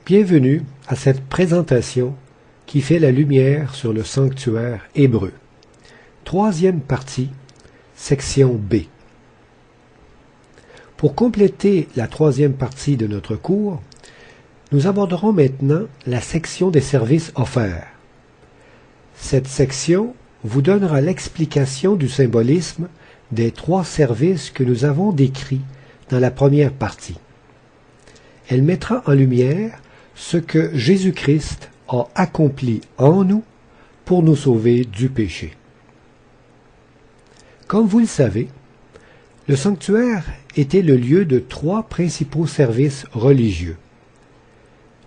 Bienvenue à cette présentation qui fait la lumière sur le sanctuaire hébreu. Troisième partie, section B. Pour compléter la troisième partie de notre cours, nous aborderons maintenant la section des services offerts. Cette section vous donnera l'explication du symbolisme des trois services que nous avons décrits dans la première partie. Elle mettra en lumière ce que Jésus-Christ a accompli en nous pour nous sauver du péché. Comme vous le savez, le sanctuaire était le lieu de trois principaux services religieux.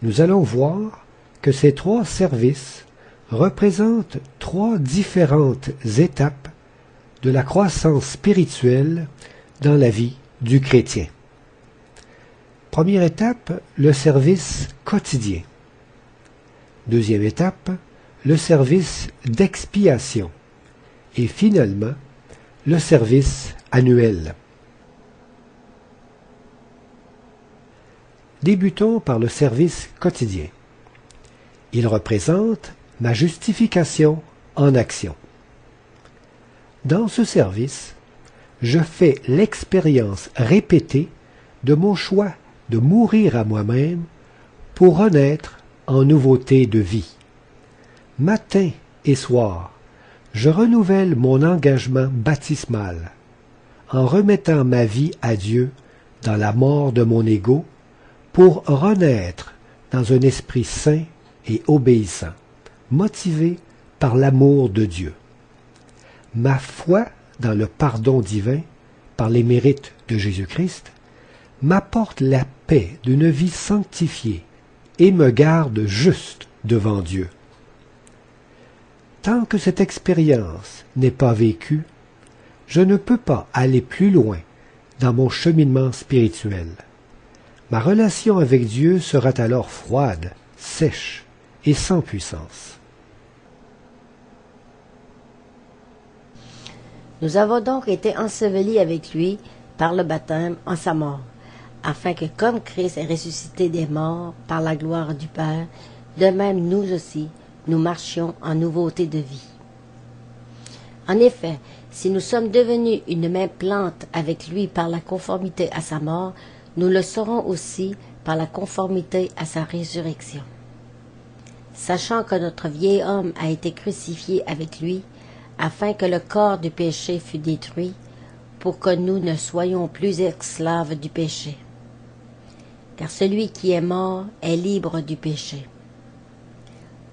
Nous allons voir que ces trois services représentent trois différentes étapes de la croissance spirituelle dans la vie du chrétien. Première étape, le service quotidien. Deuxième étape, le service d'expiation. Et finalement, le service annuel. Débutons par le service quotidien. Il représente ma justification en action. Dans ce service, je fais l'expérience répétée de mon choix de mourir à moi-même pour renaître en nouveauté de vie. Matin et soir, je renouvelle mon engagement baptismal en remettant ma vie à Dieu dans la mort de mon ego pour renaître dans un esprit saint et obéissant, motivé par l'amour de Dieu. Ma foi dans le pardon divin par les mérites de Jésus-Christ m'apporte la paix d'une vie sanctifiée et me garde juste devant Dieu. Tant que cette expérience n'est pas vécue, je ne peux pas aller plus loin dans mon cheminement spirituel. Ma relation avec Dieu sera alors froide, sèche et sans puissance. Nous avons donc été ensevelis avec lui par le baptême en sa mort, afin que comme Christ est ressuscité des morts par la gloire du Père, de même nous aussi, nous marchions en nouveauté de vie. En effet, si nous sommes devenus une même plante avec lui par la conformité à sa mort, nous le serons aussi par la conformité à sa résurrection. Sachant que notre vieil homme a été crucifié avec lui, afin que le corps du péché fût détruit, pour que nous ne soyons plus esclaves du péché. Car celui qui est mort est libre du péché.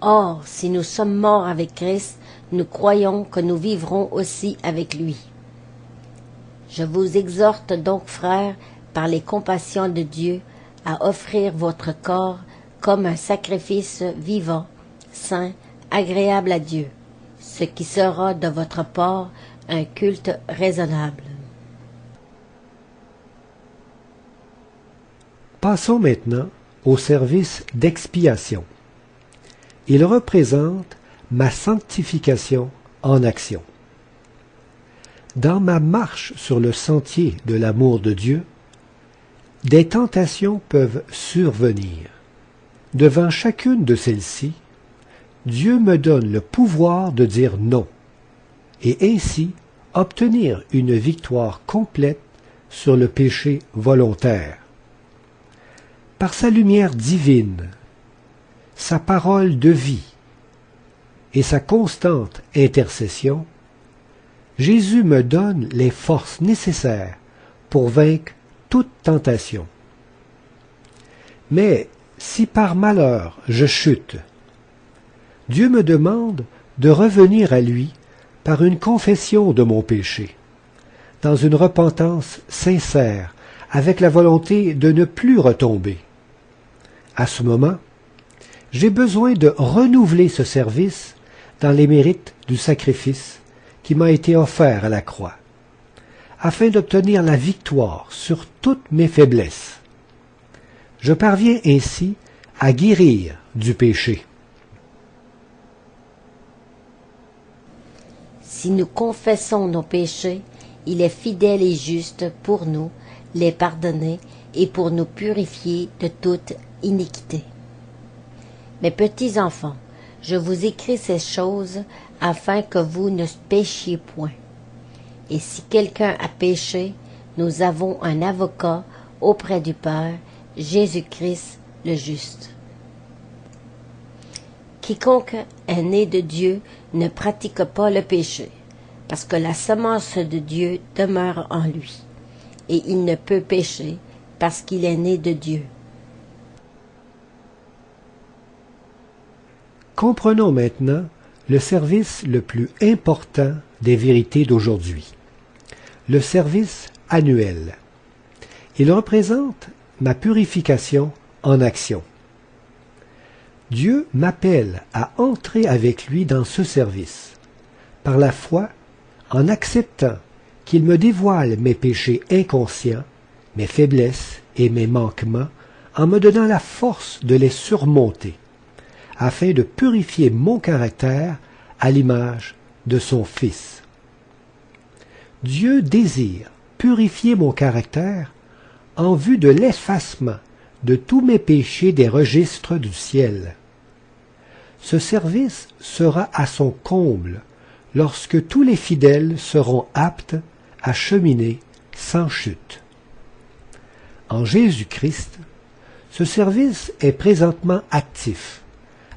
Or, si nous sommes morts avec Christ, nous croyons que nous vivrons aussi avec lui. Je vous exhorte donc, frères, par les compassions de Dieu, à offrir votre corps comme un sacrifice vivant, saint, agréable à Dieu, ce qui sera de votre part un culte raisonnable. Passons maintenant au service d'expiation. Il représente ma sanctification en action. Dans ma marche sur le sentier de l'amour de Dieu, des tentations peuvent survenir. Devant chacune de celles-ci, Dieu me donne le pouvoir de dire non, et ainsi obtenir une victoire complète sur le péché volontaire. Par sa lumière divine, sa parole de vie et sa constante intercession, Jésus me donne les forces nécessaires pour vaincre toute tentation. Mais si par malheur je chute, Dieu me demande de revenir à lui par une confession de mon péché, dans une repentance sincère, avec la volonté de ne plus retomber. À ce moment, j'ai besoin de renouveler ce service dans les mérites du sacrifice qui m'a été offert à la croix, afin d'obtenir la victoire sur toutes mes faiblesses. Je parviens ainsi à guérir du péché. Si nous confessons nos péchés, il est fidèle et juste pour nous les pardonner et pour nous purifier de toute iniquité. Mes petits enfants, je vous écris ces choses afin que vous ne péchiez point. Et si quelqu'un a péché, nous avons un avocat auprès du Père, Jésus-Christ le juste. Quiconque est né de Dieu ne pratique pas le péché, parce que la semence de Dieu demeure en lui, et il ne peut pécher parce qu'il est né de Dieu. Comprenons maintenant le service le plus important des vérités d'aujourd'hui, le service annuel. Il représente ma purification en action. Dieu m'appelle à entrer avec lui dans ce service, par la foi, en acceptant qu'il me dévoile mes péchés inconscients, mes faiblesses et mes manquements, en me donnant la force de les surmonter, afin de purifier mon caractère à l'image de son Fils. Dieu désire purifier mon caractère en vue de l'effacement de tous mes péchés des registres du ciel. Ce service sera à son comble lorsque tous les fidèles seront aptes à cheminer sans chute. En Jésus-Christ, ce service est présentement actif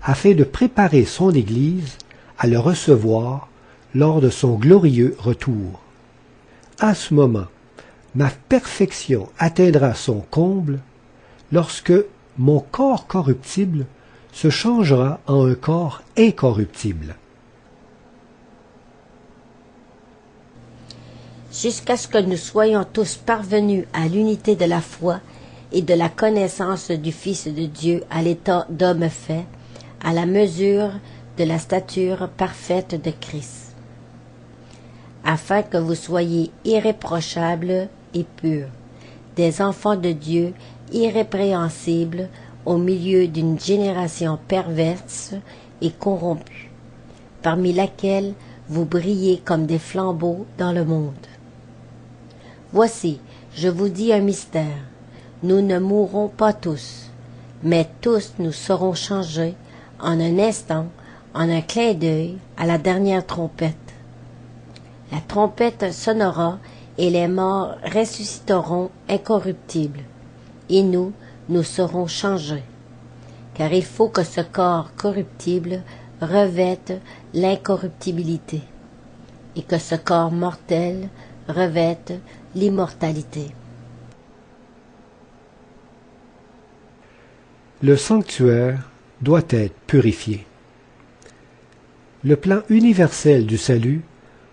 afin de préparer son Église à le recevoir lors de son glorieux retour. À ce moment, ma perfection atteindra son comble lorsque mon corps corruptible se changera en un corps incorruptible. Jusqu'à ce que nous soyons tous parvenus à l'unité de la foi et de la connaissance du Fils de Dieu à l'état d'homme fait, à la mesure de la stature parfaite de Christ, afin que vous soyez irréprochables et purs, des enfants de Dieu irrépréhensibles au milieu d'une génération perverse et corrompue, parmi laquelle vous brillez comme des flambeaux dans le monde. Voici, je vous dis un mystère, nous ne mourrons pas tous, mais tous nous serons changés en un instant, en un clin d'œil, à la dernière trompette. La trompette sonnera et les morts ressusciteront incorruptibles, et nous serons changés. Car il faut que ce corps corruptible revête l'incorruptibilité, et que ce corps mortel revête l'immortalité. Le sanctuaire doit être purifié. Le plan universel du salut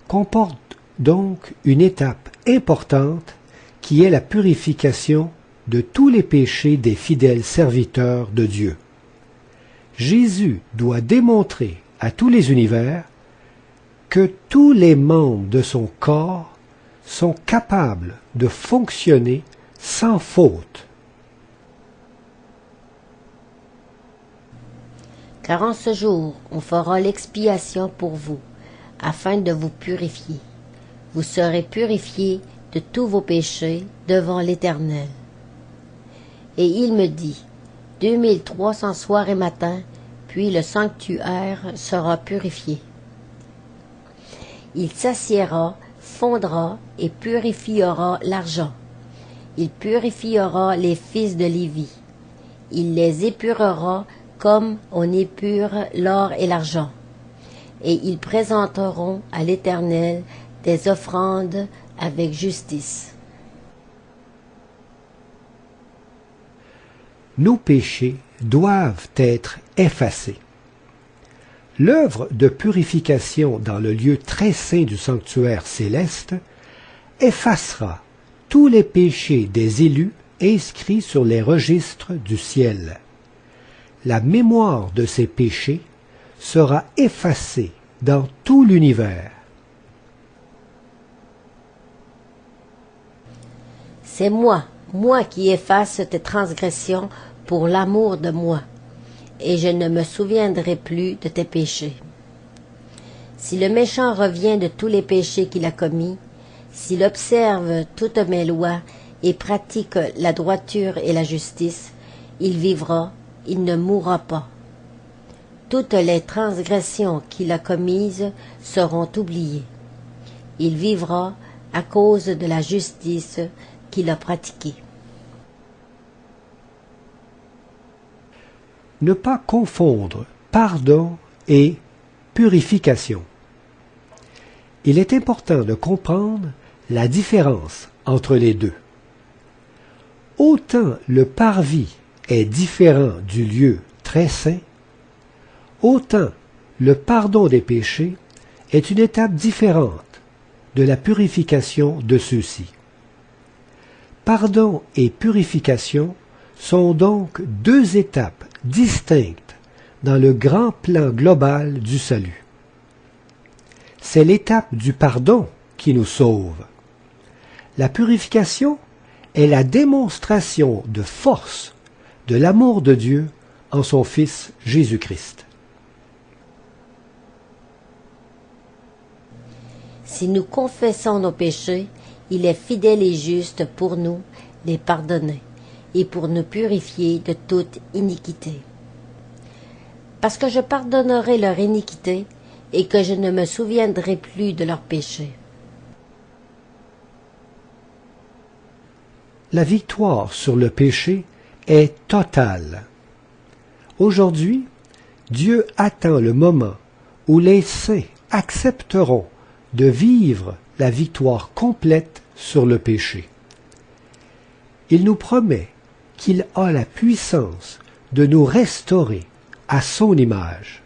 comporte donc une étape importante qui est la purification de tous les péchés des fidèles serviteurs de Dieu. Jésus doit démontrer à tous les univers que tous les membres de son corps sont capables de fonctionner sans faute. Car en ce jour, on fera l'expiation pour vous, afin de vous purifier. Vous serez purifiés de tous vos péchés devant l'Éternel. Et il me dit, 2300 soirs et matins, puis le sanctuaire sera purifié. Il s'assiera, fondra et purifiera l'argent. Il purifiera les fils de Lévi. Il les épurera comme on épure l'or et l'argent. Et ils présenteront à l'Éternel des offrandes avec justice. Nos péchés doivent être effacés. L'œuvre de purification dans le lieu très saint du sanctuaire céleste effacera tous les péchés des élus inscrits sur les registres du ciel. La mémoire de ces péchés sera effacée dans tout l'univers. C'est moi qui efface tes transgressions pour l'amour de moi, et je ne me souviendrai plus de tes péchés. Si le méchant revient de tous les péchés qu'il a commis, s'il observe toutes mes lois et pratique la droiture et la justice, il vivra, il ne mourra pas. toutes les transgressions qu'il a commises seront oubliées. Il vivra à cause de la justice qu'il a pratiquée. Ne pas confondre pardon et purification. Il est important de comprendre la différence entre les deux. Autant le parvis est différent du lieu très saint, autant le pardon des péchés est une étape différente de la purification de ceux-ci. Pardon et purification sont donc deux étapes distinctes dans le grand plan global du salut. C'est l'étape du pardon qui nous sauve. La purification est la démonstration de force de l'amour de Dieu en son Fils Jésus-Christ. Si nous confessons nos péchés, il est fidèle et juste pour nous les pardonner et pour nous purifier de toute iniquité. Parce que je pardonnerai leur iniquité et que je ne me souviendrai plus de leurs péchés. La victoire sur le péché est totale. Aujourd'hui, Dieu attend le moment où les saints accepteront de vivre la victoire complète sur le péché. Il nous promet qu'il a la puissance de nous restaurer à son image.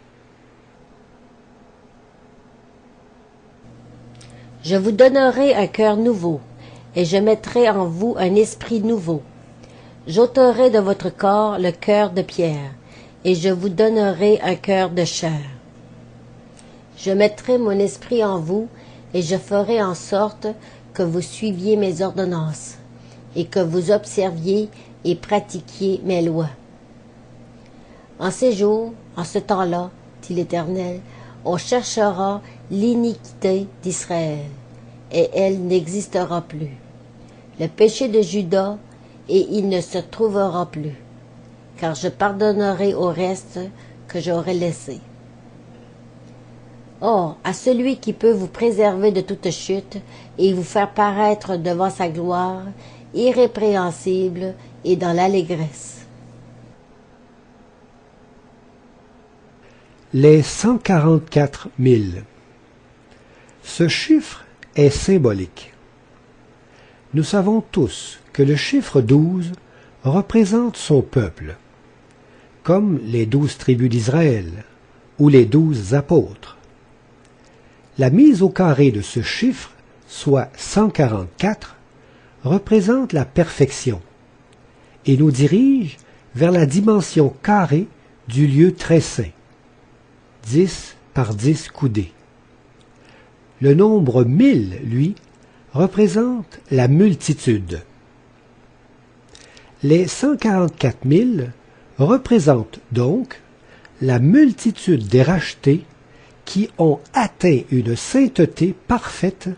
Je vous donnerai un cœur nouveau, et je mettrai en vous un esprit nouveau. J'ôterai de votre corps le cœur de pierre, et je vous donnerai un cœur de chair. Je mettrai mon esprit en vous, et je ferai en sorte que vous suiviez mes ordonnances, et que vous observiez et pratiquiez mes lois. En ces jours, en ce temps-là, dit l'Éternel, on cherchera l'iniquité d'Israël, et elle n'existera plus. Le péché de Juda, et il ne se trouvera plus, car je pardonnerai au reste que j'aurai laissé. Or, à celui qui peut vous préserver de toute chute et vous faire paraître devant sa gloire, irrépréhensible et dans l'allégresse. Les 144 000. Ce chiffre est symbolique. Nous savons tous que le chiffre 12 représente son peuple, comme les 12 tribus d'Israël ou les 12 apôtres. La mise au carré de ce chiffre, soit 144, représente la perfection et nous dirige vers la dimension carrée du lieu très saint, 10 par 10 coudées. Le nombre 1000, lui, représente la multitude. Les 144 000 représentent donc la multitude des rachetés qui ont atteint une sainteté parfaite,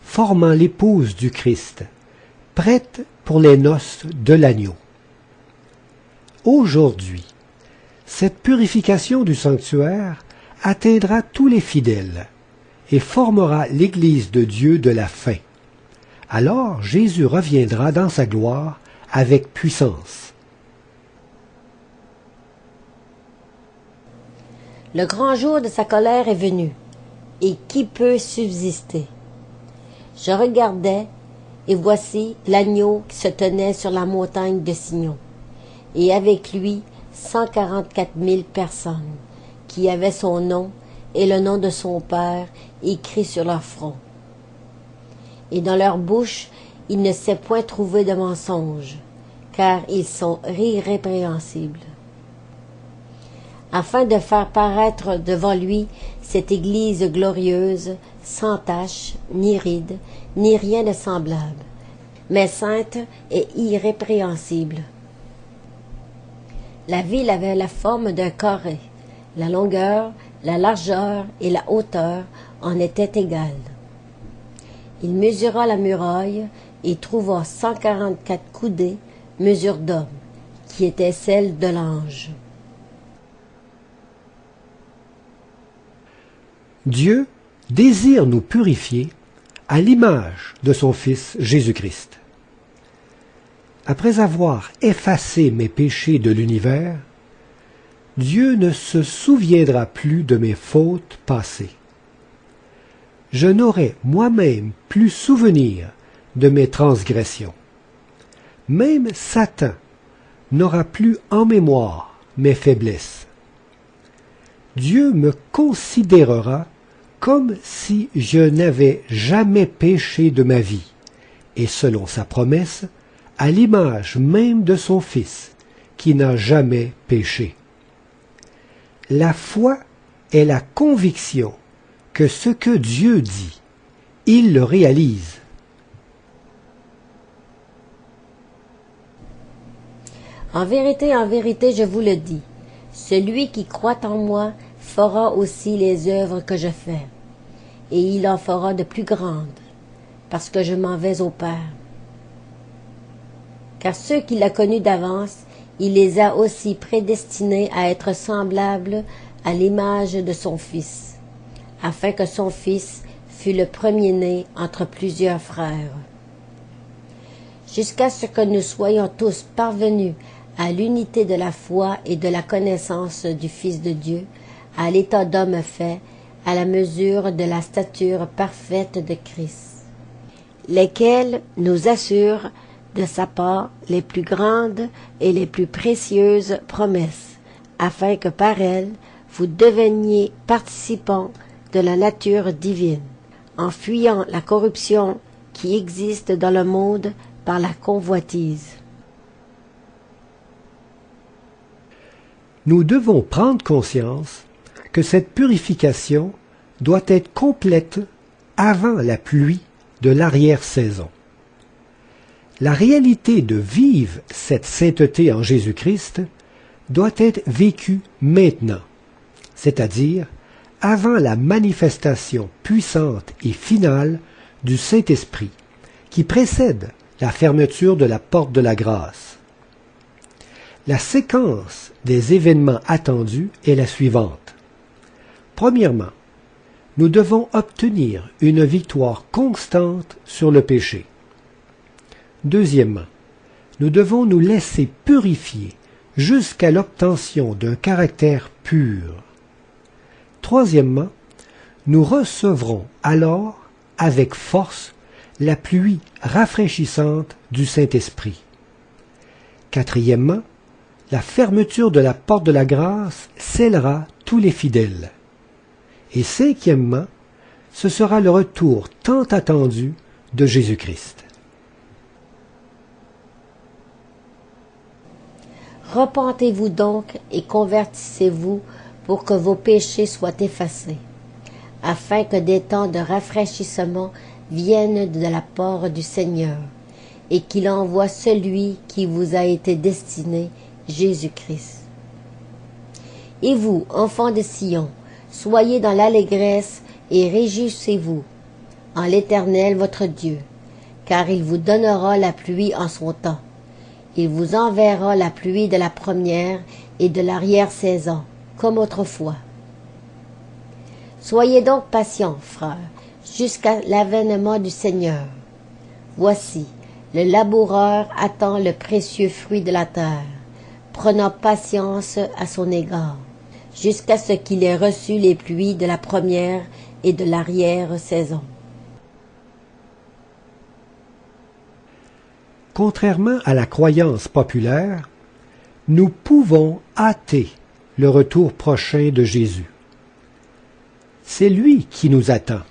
formant l'épouse du Christ, prête pour les noces de l'agneau. Aujourd'hui, cette purification du sanctuaire atteindra tous les fidèles et formera l'Église de Dieu de la fin. Alors Jésus reviendra dans sa gloire avec puissance. Le grand jour de sa colère est venu, et qui peut subsister? Je regardais, et voici l'agneau qui se tenait sur la montagne de Sion, et avec lui 144 000 personnes, qui avaient son nom et le nom de son Père écrit sur leur front. Et dans leur bouche, il ne s'est point trouvé de mensonge, car ils sont irrépréhensibles. Afin de faire paraître devant lui cette Église glorieuse, sans tache, ni ride, ni rien de semblable, mais sainte et irrépréhensible. La ville avait la forme d'un carré. La longueur, la largeur et la hauteur en étaient égales. Il mesura la muraille et trouva 144 coudées, mesure d'homme, qui était celle de l'ange. Dieu désire nous purifier à l'image de son Fils Jésus-Christ. Après avoir effacé mes péchés de l'univers, Dieu ne se souviendra plus de mes fautes passées. Je n'aurai moi-même plus souvenir de mes transgressions. Même Satan n'aura plus en mémoire mes faiblesses. Dieu me considérera comme si je n'avais jamais péché de ma vie, et selon sa promesse, à l'image même de son Fils, qui n'a jamais péché. La foi est la conviction que ce que Dieu dit, il le réalise. En vérité, je vous le dis, celui qui croit en moi fera aussi les œuvres que je fais, et il en fera de plus grandes, parce que je m'en vais au Père. Car ceux qu'il a connus d'avance, il les a aussi prédestinés à être semblables à l'image de son Fils, afin que son Fils fût le premier-né entre plusieurs frères. Jusqu'à ce que nous soyons tous parvenus à l'unité de la foi et de la connaissance du Fils de Dieu, à l'état d'homme fait, à la mesure de la stature parfaite de Christ, lesquels nous assurent de sa part les plus grandes et les plus précieuses promesses, afin que par elles vous deveniez participants de la nature divine, en fuyant la corruption qui existe dans le monde par la convoitise. Nous devons prendre conscience que cette purification doit être complète avant la pluie de l'arrière-saison. La réalité de vivre cette sainteté en Jésus-Christ doit être vécue maintenant, c'est-à-dire avant la manifestation puissante et finale du Saint-Esprit qui précède la fermeture de la porte de la grâce. La séquence des événements attendus est la suivante. Premièrement, nous devons obtenir une victoire constante sur le péché. Deuxièmement, nous devons nous laisser purifier jusqu'à l'obtention d'un caractère pur. Troisièmement, nous recevrons alors avec force la pluie rafraîchissante du Saint-Esprit. Quatrièmement, la fermeture de la porte de la grâce scellera tous les fidèles. Et cinquièmement, ce sera le retour tant attendu de Jésus-Christ. Repentez-vous donc et convertissez-vous pour que vos péchés soient effacés, afin que des temps de rafraîchissement viennent de la part du Seigneur, et qu'il envoie celui qui vous a été destiné, Jésus-Christ. Et vous, enfants de Sion, soyez dans l'allégresse et réjouissez-vous en l'Éternel votre Dieu, car il vous donnera la pluie en son temps. Il vous enverra la pluie de la première et de l'arrière-saison, comme autrefois. Soyez donc patients, frères, jusqu'à l'avènement du Seigneur. Voici, le laboureur attend le précieux fruit de la terre, prenant patience à son égard, jusqu'à ce qu'il ait reçu les pluies de la première et de l'arrière-saison. Contrairement à la croyance populaire, nous pouvons hâter le retour prochain de Jésus. C'est lui qui nous attend,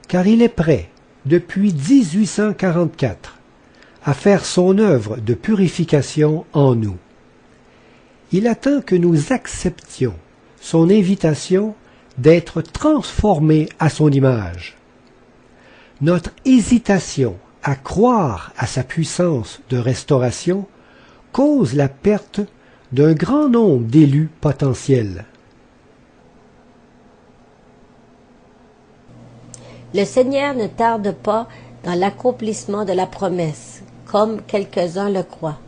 car il est prêt, depuis 1844, à faire son œuvre de purification en nous. Il attend que nous acceptions son invitation d'être transformés à son image. Notre hésitation à croire à sa puissance de restauration cause la perte d'un grand nombre d'élus potentiels. Le Seigneur ne tarde pas dans l'accomplissement de la promesse, comme quelques-uns le croient,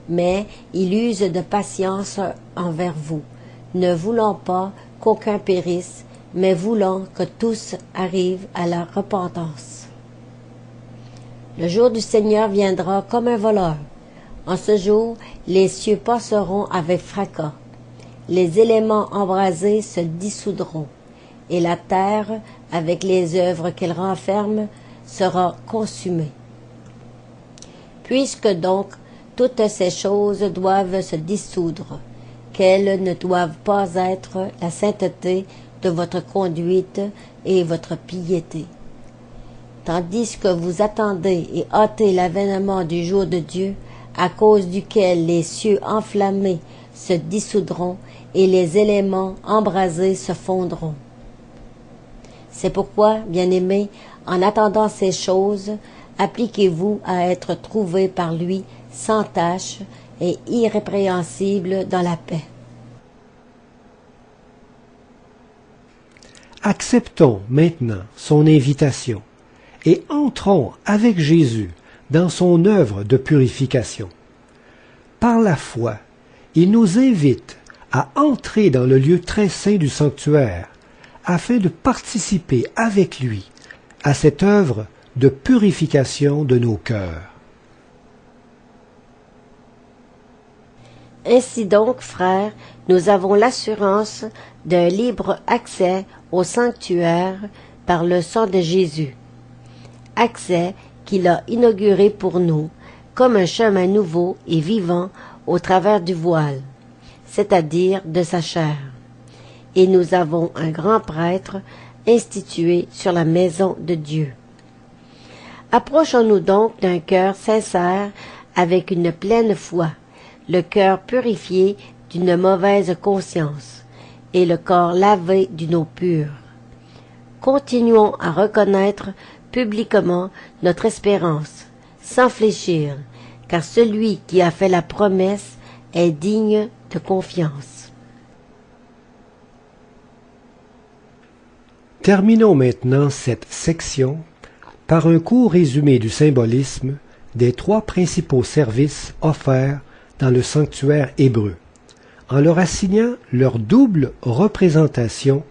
mais il use de patience envers vous, ne voulant pas qu'aucun périsse, mais voulant que tous arrivent à la repentance. Le jour du Seigneur viendra comme un voleur. En ce jour, les cieux passeront avec fracas. Les éléments embrasés se dissoudront, et la terre, avec les œuvres qu'elle renferme, sera consumée. Puisque donc toutes ces choses doivent se dissoudre, qu'elles ne doivent pas être la sainteté de votre conduite et votre piété. Tandis que vous attendez et hâtez l'avènement du jour de Dieu, à cause duquel les cieux enflammés se dissoudront et les éléments embrasés se fondront. C'est pourquoi, bien-aimés, en attendant ces choses, appliquez-vous à être trouvés par lui sans tache et irrépréhensibles dans la paix. Acceptons maintenant son invitation et entrons avec Jésus dans son œuvre de purification. Par la foi, il nous invite à entrer dans le lieu très saint du sanctuaire afin de participer avec lui à cette œuvre de purification de nos cœurs. Ainsi donc, frères, nous avons l'assurance d'un libre accès au sanctuaire par le sang de Jésus. Accès qu'il a inauguré pour nous comme un chemin nouveau et vivant au travers du voile, c'est-à-dire de sa chair. Et nous avons un grand prêtre institué sur la maison de Dieu. Approchons-nous donc d'un cœur sincère avec une pleine foi, le cœur purifié d'une mauvaise conscience et le corps lavé d'une eau pure. Continuons à reconnaître publiquement notre espérance, sans fléchir, car celui qui a fait la promesse est digne de confiance. Terminons maintenant cette section par un court résumé du symbolisme des trois principaux services offerts dans le sanctuaire hébreu, en leur assignant leur double représentation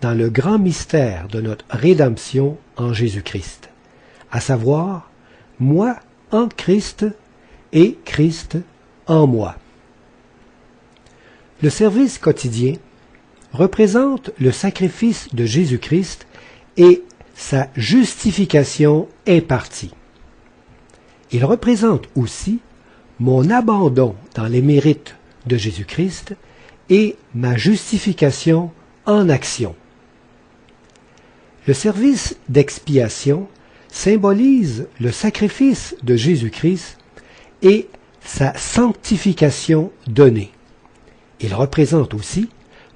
dans le grand mystère de notre rédemption en Jésus-Christ, à savoir, moi en Christ et Christ en moi. Le service quotidien représente le sacrifice de Jésus-Christ et sa justification impartie. Il représente aussi mon abandon dans les mérites de Jésus-Christ et ma justification en action. Le service d'expiation symbolise le sacrifice de Jésus-Christ et sa sanctification donnée. Il représente aussi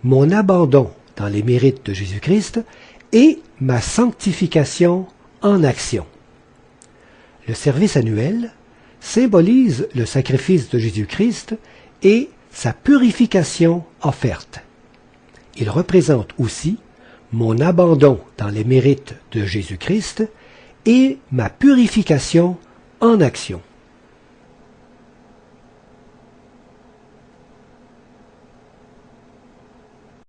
mon abandon dans les mérites de Jésus-Christ et ma sanctification en action. Le service annuel symbolise le sacrifice de Jésus-Christ et sa purification offerte. Il représente aussi mon abandon dans les mérites de Jésus-Christ et ma purification en action.